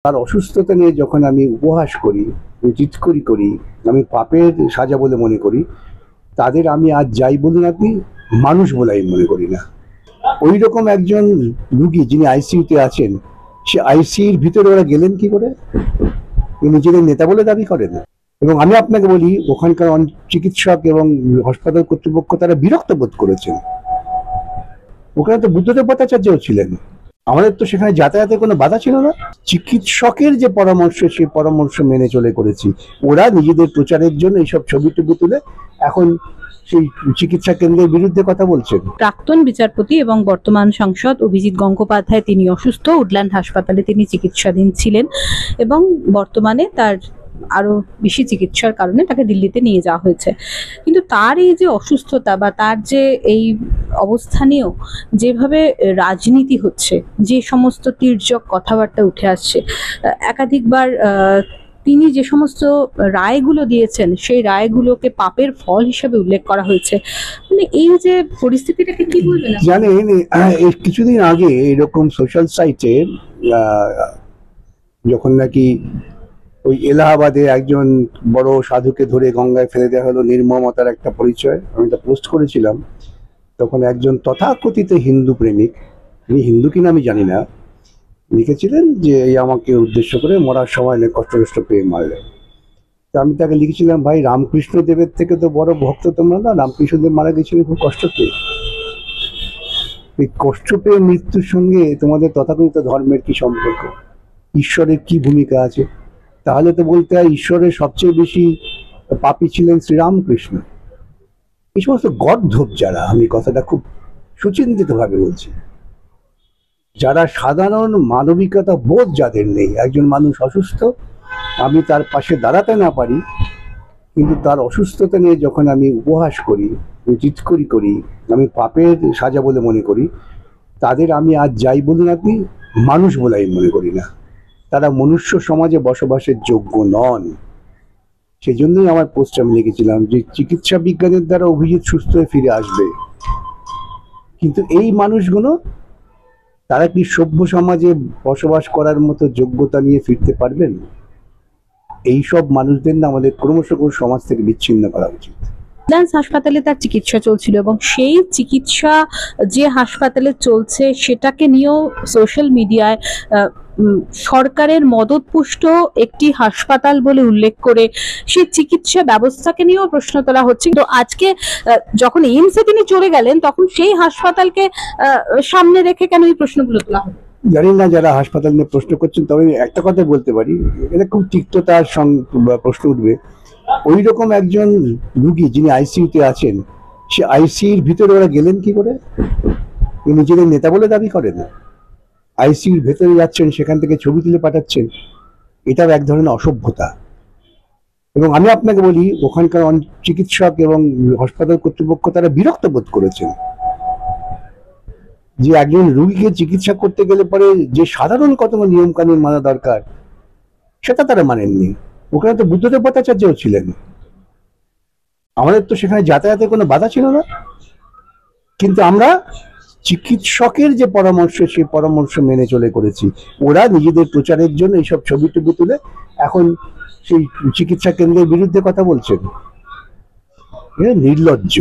তার অসুস্থতা নিয়ে যখন আমি উপহাস করি, চিৎকরি করি, আমি পাপের সাজা বলে মনে করি, তাদের আমি আজ যাই বলুন আপনি মানুষ বলে আমি মনে করি না। ওই রকম একজন রুগী যিনি আইসিইউতে আছেন, সে আইসিইউর ভিতরে ওরা গেলেন কি করে? নিজেদের নেতা বলে দাবি করেন। এবং আমি আপনাকে বলি, ওখানকার চিকিৎসক এবং হাসপাতাল কর্তৃপক্ষ তারা বিরক্ত বোধ করেছেন। ওখানে তো বুদ্ধদেব ভট্টাচার্যও ছিলেন, আমাদের তো সেখানে যাতায়াতের কোনো বাধা ছিল না। চিকিৎসকের যে পরামর্শ, সেই পরামর্শ মেনে চলে করেছি। ওরা নিজেদের প্রচারের জন্য এইসব ছবি টবি তুলে এখন সেই চিকিৎসা কেন্দ্রের বিরুদ্ধে কথা বলছেন। প্রাক্তন বিচারপতি এবং বর্তমান সাংসদ অভিজিৎ গঙ্গোপাধ্যায় তিনি অসুস্থ, উডল্যান্ড হাসপাতালে তিনি চিকিৎসাধীন ছিলেন এবং বর্তমানে তার আরো বেশি চিকিৎসার কারণে তাকে দিল্লিতে নিয়ে যাওয়া হয়েছে। কিন্তু তার এই যে অসুস্থতা বা তার যে এই অবস্থানেও যেভাবে রাজনীতি হচ্ছে, যে সমস্ত তির্যক কথাবার্তা উঠে আসছে, একাধিকবার তিনি যে সমস্ত রায়গুলো দিয়েছেন সেই রায়গুলোকে পাপের ফল হিসেবে উল্লেখ করা হয়েছে। মানে এই যে পরিস্থিতিটাকে কি বলবেন? জানেন, কিছুদিন আগে এরকম সোশ্যাল সাইটে যখন নাকি ওই এলাহাবাদে একজন বড় সাধুকে ধরে গঙ্গায় ফেলে দেওয়া হলো, নির্মমতার একটা পরিচয়, আমি তা পোস্ট করেছিলাম। তখন একজন তথাকথিত হিন্দু প্রেমিক, তিনি হিন্দু কিনা আমি জানি না, লিখেছিলেন যে এই আমাকে উদ্দেশ্য করে মরার সময় কষ্ট পেয়ে মারলেন। তা আমি তাকে লিখেছিলাম, ভাই রামকৃষ্ণ দেবের থেকে তো বড় ভক্ত তোমরা না। রামকৃষ্ণদেব মারা গেছিলেন খুব কষ্ট পেয়ে। এই কষ্ট পেয়ে মৃত্যুর সঙ্গে তোমাদের তথাকথিত ধর্মের কি সম্পর্ক? ঈশ্বরের কি ভূমিকা আছে? তাহলে তো বলতে হয় ঈশ্বরের সবচেয়ে বেশি পাপী ছিলেন শ্রীরামকৃষ্ণ। এই সমস্ত গর্ধব যারা, আমি কথাটা খুব সুচিন্তিত ভাবে বলছি, যারা সাধারণ মানবিকতা বোধ যাদের নেই। একজন মানুষ অসুস্থ, আমি তার পাশে দাঁড়াতে না পারি, কিন্তু তার অসুস্থতা নিয়ে যখন আমি উপহাস করি, চিৎকরি করি, আমি পাপের সাজা বলে মনে করি, তাদের আমি আজ যাই বলুন আপনি মানুষ বলে আমি মনে করি না। তারা মনুষ্য সমাজে বসবাসের যোগ্য নন। সেই জন্যই আমার পোস্ট আমি লিখেছিলাম যে চিকিৎসা বিজ্ঞানের দ্বারা অভিজিৎ সুস্থ হয়ে ফিরে আসবে, কিন্তু এই মানুষগুলো তারা কি সভ্য সমাজে বসবাস করার মতো যোগ্যতা নিয়ে ফিরতে পারবেন? এইসব মানুষদের না আমাদের ক্রমশ সমাজ থেকে বিচ্ছিন্ন করা উচিত। হাসপাতালে তার চিকিৎসা চলছিল এবং সেই চিকিৎসা যে হাসপাতালে চলছে সেটাকে নিয়েও সোশ্যাল মিডিয়ায় সরকারের মদতপুষ্ট একটি হাসপাতাল বলে উল্লেখ করে সেই চিকিৎসা ব্যবস্থাকে নিয়েও প্রশ্ন তোলা হচ্ছে। তো আজকে যখন এইমসে তিনি চলে গেলেন, তখন সেই হাসপাতালকে সামনে রেখে কেন এই প্রশ্নগুলো তোলা হলো? জানি না যারা হাসপাতাল নিয়ে প্রশ্ন করছেন, তবে একটা কথা বলতে পারি, এটা খুব তিক্ততার প্রশ্ন উঠবে। ওই রকম একজন রুগী যিনি আইসিইউতে আছেন, সে আইসিইউর ভিতরে ওরা গেলেন কি করে? নিজেদের নেতা বলে দাবি করেন। আইসিইউর ভেতরে যাচ্ছেন, সেখান থেকে ছবি তুলে পাঠাচ্ছেন, এটাও এক ধরনের অসভ্যতা। এবং আমি আপনাকে বলি, ওখানকার চিকিৎসক এবং হাসপাতাল কর্তৃপক্ষ তারা বিরক্ত বোধ করেছেন যে একজন রুগীকে চিকিৎসা করতে গেলে পরে যে সাধারণ কতগুলো নিয়ম কানুন মানা দরকার সেটা তারা মানেননি। ওখানে তো বুদ্ধদেব ভট্টাচার্যও ছিলেন, আমাদের তো সেখানে যাতায়াতের কোনো বাধা ছিল না। কিন্তু আমরা চিকিৎসকের যে পরামর্শ, সেই পরামর্শ মেনে চলে করেছি। ওরা নিজেদের প্রচারের জন্য এইসব ছবি টবি তুলে এখন সেই চিকিৎসা কেন্দ্রের বিরুদ্ধে কথা বলছেন। নির্লজ্জ।